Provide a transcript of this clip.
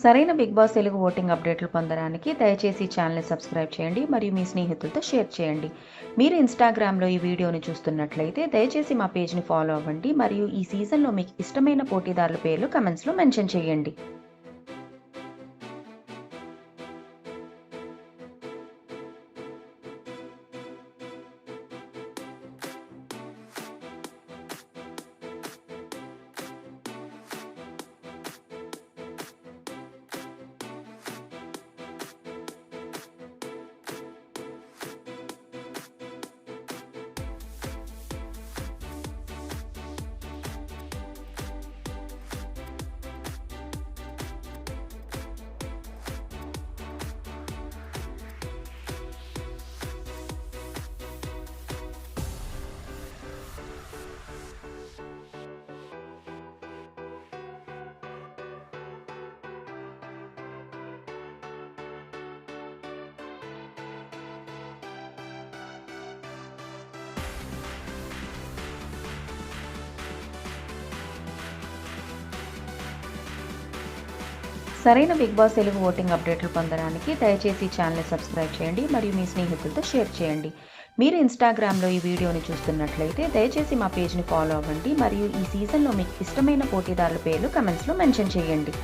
సరైన big boss Telugu voting అప్డేట్లు పొందడానికి దయచేసి ఛానల్ని సబ్స్క్రైబ్ చేయండి మరియు మీ స్నేహితులతో షేర్ చేయండి. మీరు ఇన్‌స్టాగ్రామ్‌లో ఈ వీడియోని చూస్తున్నట్లయితే దయచేసి మా పేజ్‌ని ఫాలో అవ్వండి మరియు ఈ సీజన్‌లో మీకు ఇష్టమైన పోటీదారుల పేర్లు కామెంట్స్‌లో మెన్షన్ చేయండి. సరైన బిగ్ బాస్ తెలుగు ఓటింగ్ అప్డేట్లు పొందడానికి దయచేసి ఛానల్ని సబ్స్క్రైబ్ చేయండి మరియు మీ స్నేహితులతో షేర్ చేయండి. మీరు ఇన్‌స్టాగ్రామ్‌లో ఈ వీడియోని చూస్తున్నట్లయితే దయచేసి మా పేజ్‌ని ఫాలో అవ్వండి మరియు ఈ సీజన్‌లో మీకు ఇష్టమైన పోటీదారుల పేర్లు కామెంట్స్‌లో మెన్షన్ చేయండి.